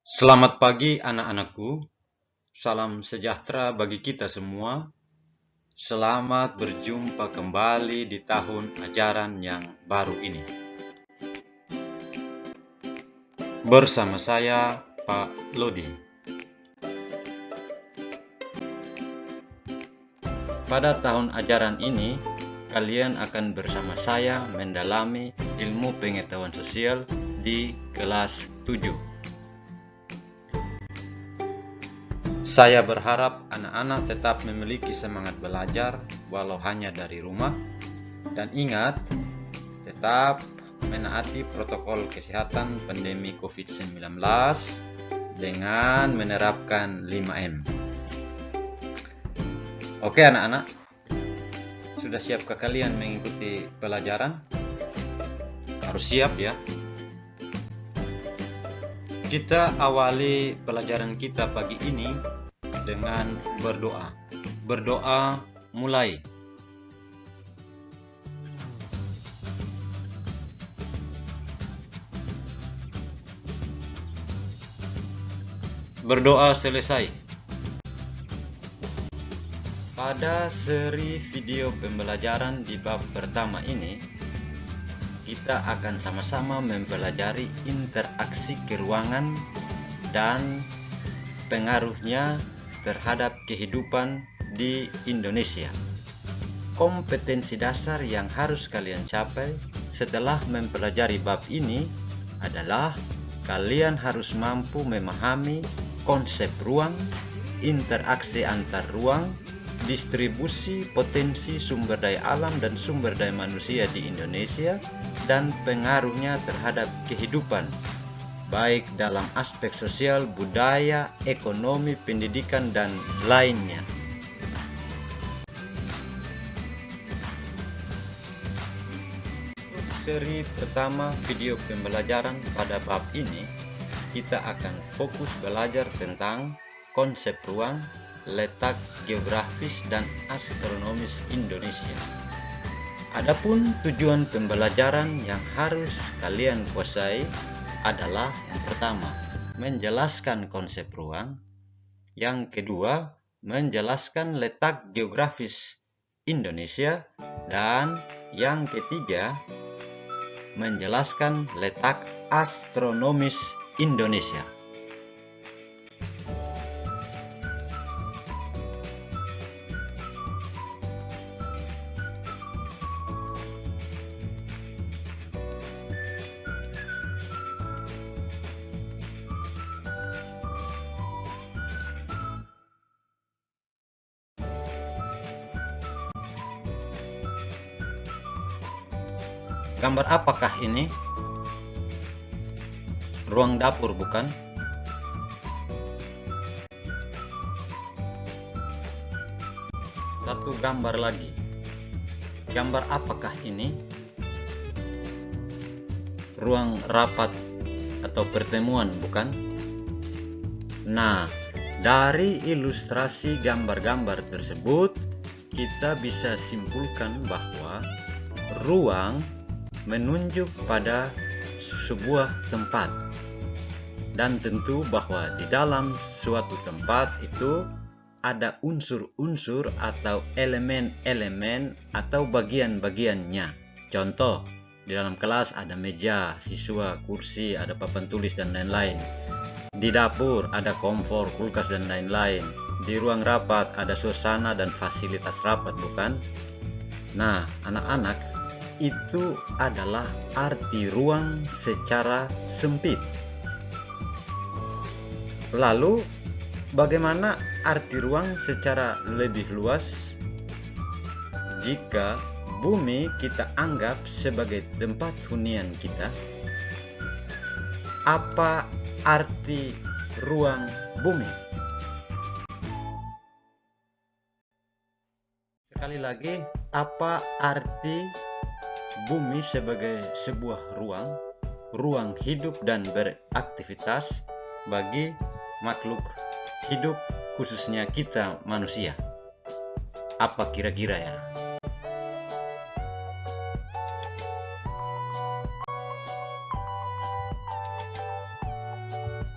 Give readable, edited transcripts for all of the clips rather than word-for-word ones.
Selamat pagi anak-anakku, salam sejahtera bagi kita semua. Selamat berjumpa kembali di tahun ajaran yang baru ini. Bersama saya, Pak Lodi. Pada tahun ajaran ini, kalian akan bersama saya mendalami ilmu pengetahuan sosial di kelas 7. Saya berharap anak-anak tetap memiliki semangat belajar walau hanya dari rumah, dan ingat, tetap menaati protokol kesehatan pandemi COVID-19 dengan menerapkan 5M. Oke anak-anak, sudah siapkah kalian mengikuti pelajaran? Harus siap ya. Kita awali pelajaran kita pagi ini dengan berdoa. Berdoa mulai. Berdoa selesai. Pada seri video pembelajaran di bab pertama ini, kita akan sama-sama mempelajari interaksi keruangan dan pengaruhnya terhadap kehidupan di Indonesia. Kompetensi dasar yang harus kalian capai setelah mempelajari bab ini adalah kalian harus mampu memahami konsep ruang, interaksi antar ruang, distribusi potensi sumber daya alam dan sumber daya manusia di Indonesia, dan pengaruhnya terhadap kehidupan, baik dalam aspek sosial, budaya, ekonomi, pendidikan, dan lainnya. Seri pertama video pembelajaran pada bab ini, kita akan fokus belajar tentang konsep ruang, letak geografis dan astronomis Indonesia. Adapun tujuan pembelajaran yang harus kalian kuasai adalah yang pertama, menjelaskan konsep ruang, yang kedua, menjelaskan letak geografis Indonesia, dan yang ketiga, menjelaskan letak astronomis Indonesia. Gambar apakah ini? Ruang dapur, bukan? Satu gambar lagi. Gambar apakah ini? Ruang rapat atau pertemuan, bukan? Nah, dari ilustrasi gambar-gambar tersebut, kita bisa simpulkan bahwa ruang menunjuk pada sebuah tempat, dan tentu bahwa di dalam suatu tempat itu ada unsur-unsur atau elemen-elemen atau bagian-bagiannya. Contoh, di dalam kelas ada meja, siswa, kursi, ada papan tulis dan lain-lain. Di dapur ada kompor, kulkas dan lain-lain. Di ruang rapat ada suasana dan fasilitas rapat, bukan? Nah, anak-anak, itu adalah arti ruang secara sempit. Lalu, bagaimana arti ruang secara lebih luas? Jika bumi kita anggap sebagai tempat hunian kita, apa arti ruang bumi? Sekali lagi, apa arti bumi sebagai sebuah ruang hidup dan beraktivitas bagi makhluk hidup, khususnya kita manusia? Apa kira-kira ya?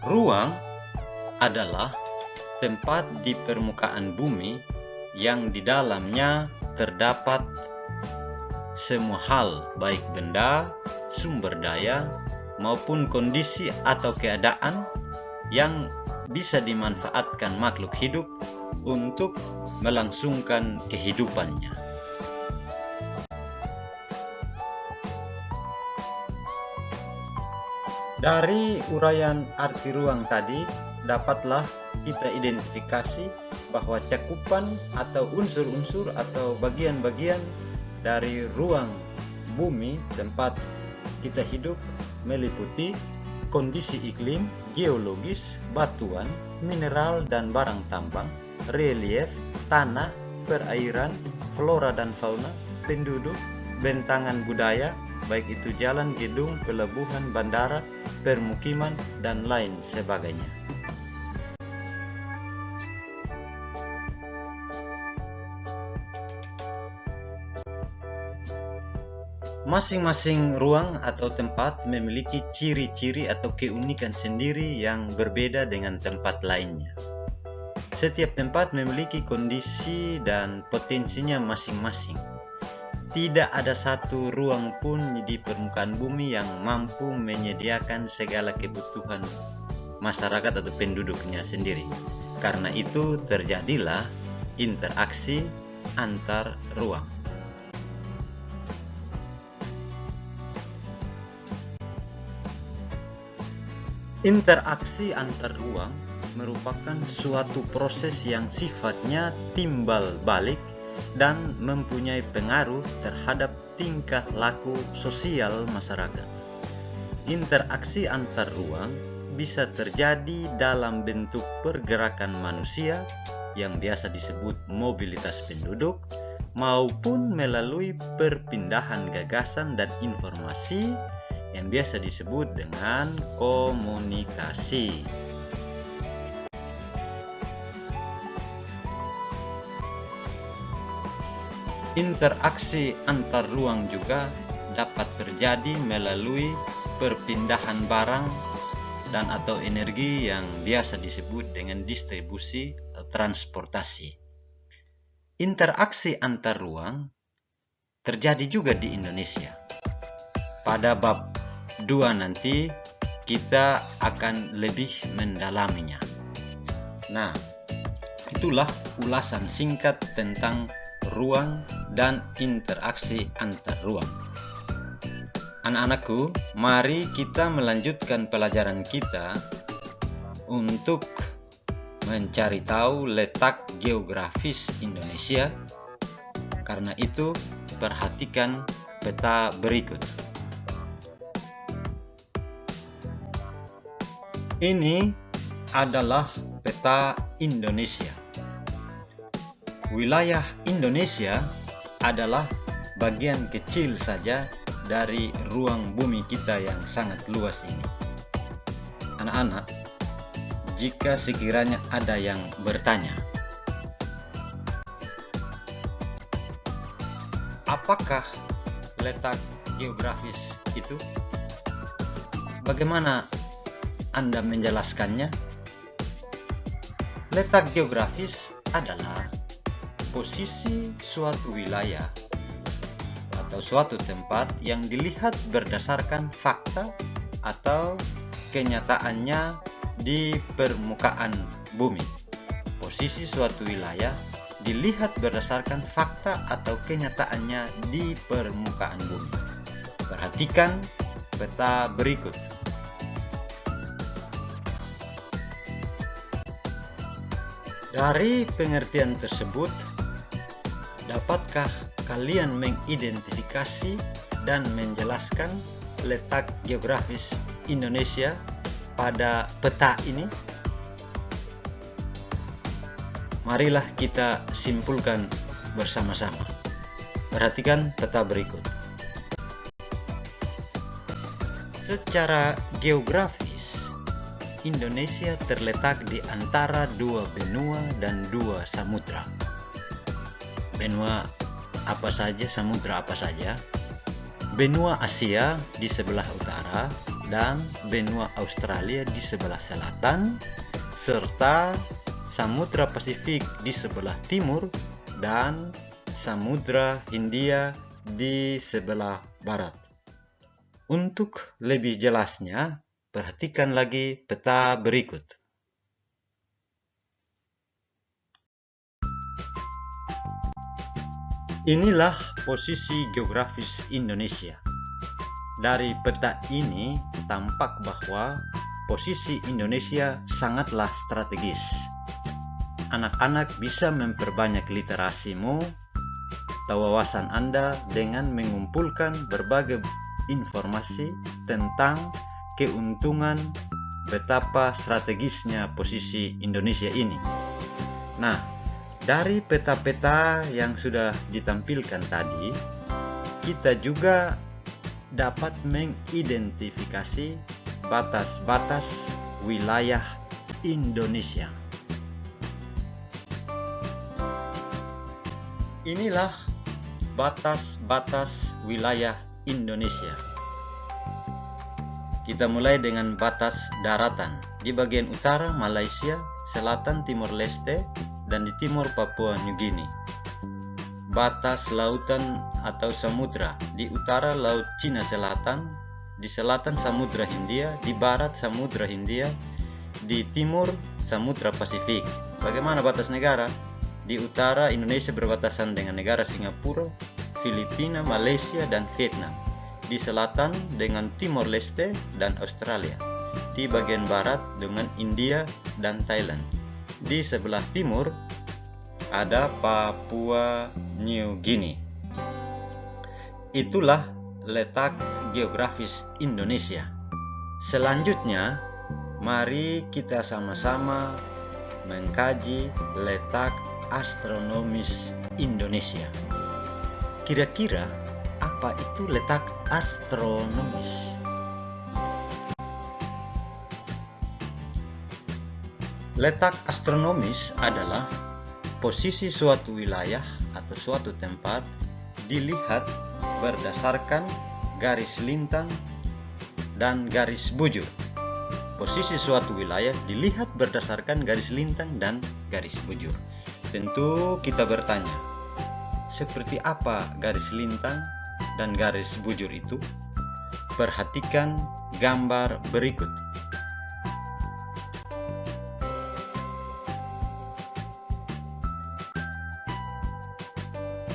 Ruang adalah tempat di permukaan bumi yang di dalamnya terdapat semua hal, baik benda, sumber daya, maupun kondisi atau keadaan yang bisa dimanfaatkan makhluk hidup untuk melangsungkan kehidupannya. Dari uraian arti ruang tadi, dapatlah kita identifikasi bahwa cakupan atau unsur-unsur atau bagian-bagian dari ruang bumi tempat kita hidup meliputi kondisi iklim, geologis, batuan, mineral dan barang tambang, relief, tanah, perairan, flora dan fauna, penduduk, bentangan budaya, baik itu jalan, gedung, pelabuhan, bandara, permukiman, dan lain sebagainya. Masing-masing ruang atau tempat memiliki ciri-ciri atau keunikan sendiri yang berbeda dengan tempat lainnya. Setiap tempat memiliki kondisi dan potensinya masing-masing. Tidak ada satu ruang pun di permukaan bumi yang mampu menyediakan segala kebutuhan masyarakat atau penduduknya sendiri. Karena itu terjadilah interaksi antar ruang. Interaksi antar ruang merupakan suatu proses yang sifatnya timbal balik dan mempunyai pengaruh terhadap tingkah laku sosial masyarakat. Interaksi antar ruang bisa terjadi dalam bentuk pergerakan manusia yang biasa disebut mobilitas penduduk, maupun melalui perpindahan gagasan dan informasi yang biasa disebut dengan komunikasi. Interaksi antar ruang juga dapat terjadi melalui perpindahan barang dan atau energi yang biasa disebut dengan distribusi atau transportasi. Interaksi antar ruang terjadi juga di Indonesia. Pada bab 2 nanti kita akan lebih mendalaminya. Nah, itulah ulasan singkat tentang ruang dan interaksi antar ruang. Anak-anakku, mari kita melanjutkan pelajaran kita untuk mencari tahu letak geografis Indonesia. Karena itu, perhatikan peta berikut. Ini adalah peta Indonesia. Wilayah Indonesia adalah bagian kecil saja dari ruang bumi kita yang sangat luas ini. Anak-anak, jika sekiranya ada yang bertanya, apakah letak geografis itu? Bagaimana Anda menjelaskannya? Letak geografis adalah posisi suatu wilayah atau suatu tempat yang dilihat berdasarkan fakta atau kenyataannya di permukaan bumi. Posisi suatu wilayah dilihat berdasarkan fakta atau kenyataannya di permukaan bumi. Perhatikan peta berikut. Dari pengertian tersebut, dapatkah kalian mengidentifikasi dan menjelaskan letak geografis Indonesia pada peta ini? Marilah kita simpulkan bersama-sama. Perhatikan peta berikut. Secara geografis, Indonesia terletak di antara dua benua dan dua samudra. Benua apa saja, samudra apa saja? Benua Asia di sebelah utara, dan benua Australia di sebelah selatan, serta Samudra Pasifik di sebelah timur dan Samudra Hindia di sebelah barat. Untuk lebih jelasnya, perhatikan lagi peta berikut. Inilah posisi geografis Indonesia. Dari peta ini tampak bahwa posisi Indonesia sangatlah strategis. Anak-anak bisa memperbanyak literasimu atau wawasan Anda dengan mengumpulkan berbagai informasi tentang keuntungan betapa strategisnya posisi Indonesia ini. Nah, dari peta-peta yang sudah ditampilkan tadi, kita juga dapat mengidentifikasi batas-batas wilayah Indonesia. Inilah batas-batas wilayah Indonesia. Kita mulai dengan batas daratan. Di bagian utara Malaysia, selatan Timor Leste, dan di timur Papua New Guinea. Batas lautan atau samudra, di utara Laut Cina Selatan, di selatan Samudra Hindia, di barat Samudra Hindia, di timur Samudra Pasifik. Bagaimana batas negara? Di utara Indonesia berbatasan dengan negara Singapura, Filipina, Malaysia, dan Vietnam. Di selatan dengan Timor Leste dan Australia. Di bagian barat dengan India dan Thailand. Di sebelah timur ada Papua New Guinea. Itulah letak geografis Indonesia. Selanjutnya, mari kita sama-sama mengkaji letak astronomis Indonesia. Kira-kira apa itu letak astronomis? Letak astronomis adalah posisi suatu wilayah atau suatu tempat dilihat berdasarkan garis lintang dan garis bujur. Posisi suatu wilayah dilihat berdasarkan garis lintang dan garis bujur. Tentu kita bertanya, seperti apa garis lintang dan garis bujur itu? Perhatikan gambar berikut.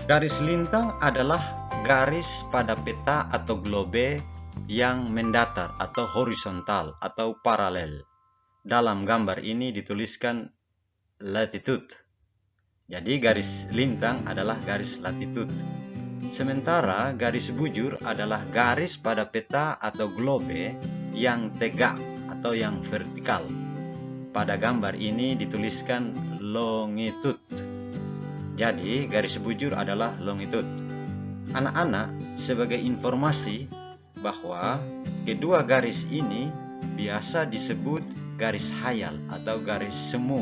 Garis lintang adalah garis pada peta atau globe yang mendatar atau horizontal atau paralel. Dalam gambar ini dituliskan latitude. Jadi garis lintang adalah garis latitude. Sementara garis bujur adalah garis pada peta atau globe yang tegak atau yang vertikal. Pada gambar ini dituliskan longitude. Jadi, garis bujur adalah longitude. Anak-anak, sebagai informasi bahwa kedua garis ini biasa disebut garis hayal atau garis semu.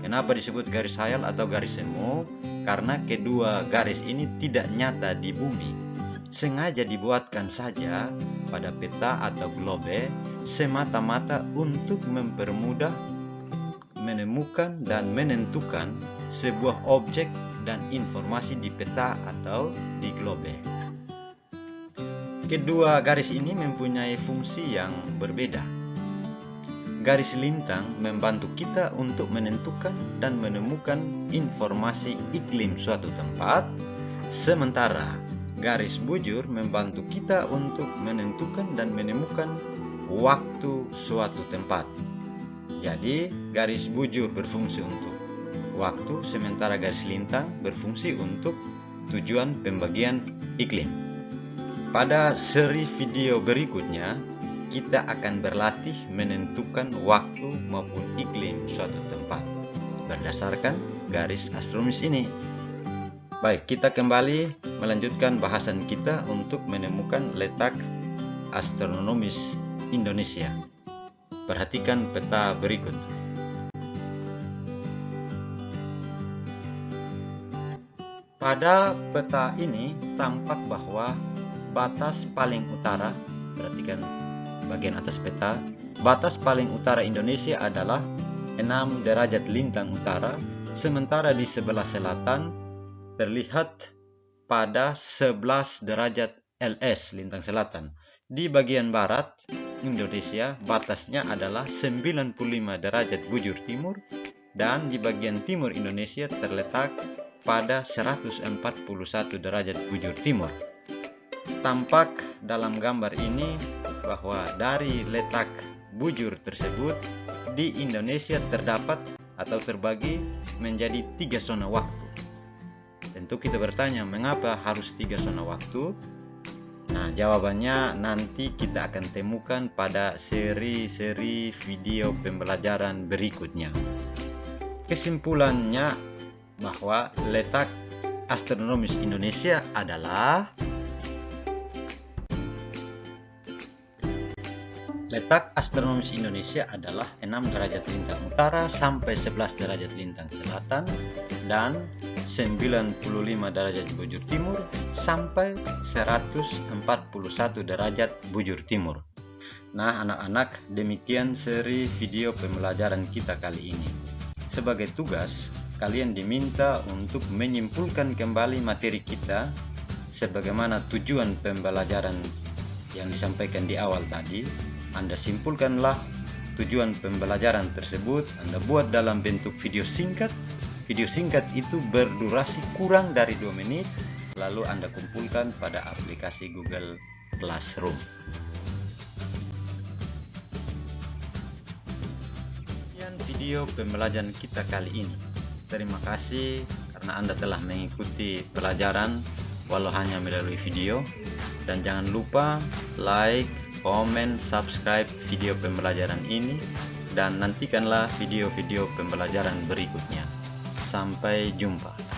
Kenapa disebut garis hayal atau garis semu? Karena kedua garis ini tidak nyata di bumi. Sengaja dibuatkan saja pada peta atau globe semata-mata untuk mempermudah menemukan dan menentukan sebuah objek dan informasi di peta atau di globe. Kedua garis ini mempunyai fungsi yang berbeda. Garis lintang membantu kita untuk menentukan dan menemukan informasi iklim suatu tempat, sementara garis bujur membantu kita untuk menentukan dan menemukan waktu suatu tempat. Jadi, garis bujur berfungsi untuk waktu, sementara garis lintang berfungsi untuk tujuan pembagian iklim. Pada seri video berikutnya, kita akan berlatih menentukan waktu maupun iklim suatu tempat berdasarkan garis astronomis ini. Baik, kita kembali melanjutkan bahasan kita untuk menemukan letak astronomis Indonesia. Perhatikan peta berikut. Pada peta ini tampak bahwa batas paling utara, perhatikan bagian atas peta, batas paling utara Indonesia adalah 6 derajat lintang utara, sementara di sebelah selatan terlihat pada 11 derajat LS lintang selatan. Di bagian barat Indonesia batasnya adalah 95 derajat bujur timur, dan di bagian timur Indonesia terletak pada 141 derajat bujur timur. Tampak dalam gambar ini bahwa dari letak bujur tersebut di Indonesia terdapat atau terbagi menjadi 3 zona waktu. Tentu kita bertanya, mengapa harus 3 zona waktu? Nah, jawabannya nanti kita akan temukan pada seri-seri video pembelajaran berikutnya. Kesimpulannya bahwa letak astronomis Indonesia adalah letak astronomis Indonesia adalah 6 derajat lintang utara sampai 11 derajat lintang selatan dan 95 derajat bujur timur sampai 141 derajat bujur timur. Nah, anak-anak, demikian seri video pembelajaran kita kali ini. Sebagai tugas, kalian diminta untuk menyimpulkan kembali materi kita sebagaimana tujuan pembelajaran yang disampaikan di awal tadi. Anda simpulkanlah tujuan pembelajaran tersebut, Anda buat dalam bentuk video singkat. Video singkat itu berdurasi kurang dari 2 menit, lalu Anda kumpulkan pada aplikasi Google Classroom. Sekian video pembelajaran kita kali ini. Terima kasih karena Anda telah mengikuti pelajaran walau hanya melalui video. Dan jangan lupa like, komen, subscribe video pembelajaran ini, dan nantikanlah video-video pembelajaran berikutnya. Sampai jumpa.